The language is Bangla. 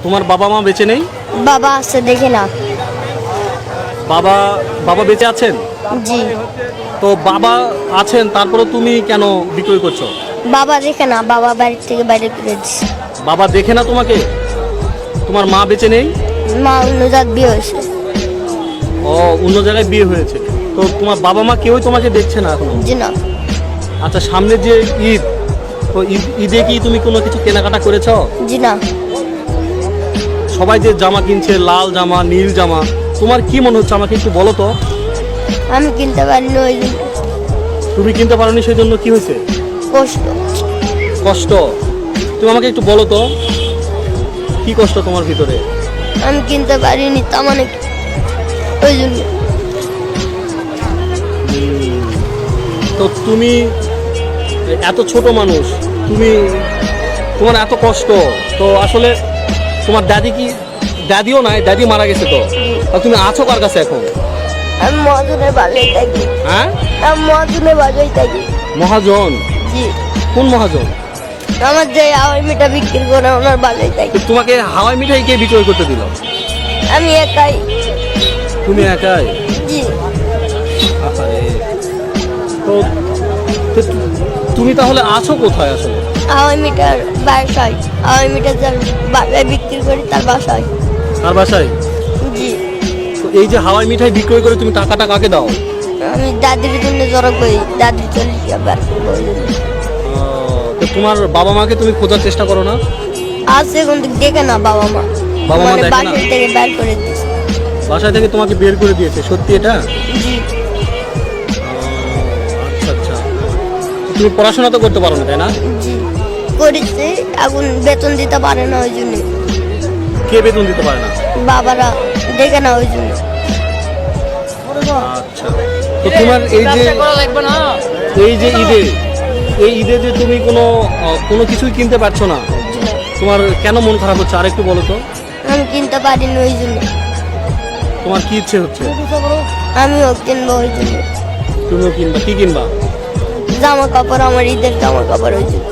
তোমার বাবা মা বেঁচে নেই? বাবা আছে, দেখে না। বাবা বাবা বেঁচে আছেন? জি। তো বাবা আছেন, তারপরে তুমি কেন বিক্রয় করছো? বাবা দেখে না, বাবা বাড়ি থেকে বাইরে করে দিচ্ছে। বাবা দেখে না তোমাকে? তোমার মা বেঁচে নেই? মা অন্য জাত বিয়ে হয়েছে। ও, অন্য জায়গায় বিয়ে হয়েছে। তো তোমার বাবা মা কেউই তোমাকে দেখছে না এখন? জি না। আচ্ছা, সামনে যে ঈদ, তো ঈদে কি তুমি কোনো কিছু কেনাকাটা করেছো? জি না। সবাই যে জামা কিনছে, লাল জামা, নীল জামা, তোমার কি মনে হচ্ছে আমাকে একটু বলো তো। আমি কিনতে পারিনি, ওই জন্য তুমি কিনতে পারোনি, সেই জন্য কি হয়েছে? কষ্ট। কষ্ট? তুমি আমাকে একটু বলো তো, কি কষ্ট তোমার ভিতরে? আমি কিনতে পারিনি, তা মানে ওই জন্য। তো তুমি এত ছোট মানুষ, তোমার এত কষ্ট, তো আসলে তোমার দাদিও নাই, দাদি মারা গেছে, তো আর তুমি আছো কার কাছে এখন? আমি মহাজনের বাসায় থাকি। হ্যাঁ, আমি মহাজনের বাসায় থাকি। মহাজন? জি। কোন মহাজন? আমার যে হাওয়াই মিঠা বিক্রি করে ওনার বাসায় থাকি। তোমাকে হাওয়াই মিঠাই কে বিক্রয় করতে দিল? আমি একাই। তুমি একাই? জি। আরে, তো তো তুমি তাহলে আছো কোথায় আসলে? হাওয়াই মিঠার বাসায়, হাওয়াই মিঠা যার বাসায় বিক্রি করি তার বাসায়। কার বাসায়? জি। তো এই যে হাওয়াই মিঠাই বিক্রয় করে তুমি টাকাটা কাকে দাও? আমি দাদির জন্য জড়ো করি, দাদির 40 বার করবো ওই জন্য। তো তোমার বাবা মাকে তুমি খোঁজার চেষ্টা করো না? আছে কিন্তু দেখে না বাবা মা। বাবা মা মানে দেখে না? বাসায় থেকে বের করে দিচ্ছে। বাসা থেকে তোমাকে বের করে দিয়েছে, সত্যি এটা? জি। আচ্ছা আচ্ছা। তুমি পড়াশোনা তো করতে পারো না, তাই না? জি করেছে, এখন বেতন দিতে পারে না ওই জন্য। কে বেতন দিতে পারে না? বাবারা দেখে না ওই জন্য। আচ্ছা। তো তোমার এই যে ঈদে যে তুমি কোনো কিছুই কিনতে পারছো না, তোমার কেন মন খারাপ হচ্ছে আর একটু বলো তো। আমি কিনতে পারিনি ওই জন্য। তোমার কি ইচ্ছে হচ্ছে? আমিও কিনবো ওই জন্য। তুমিও কিনবা? কি কিনবা? জামা কাপড়, আমার ঈদের জামা কাপড় ওই জন্য।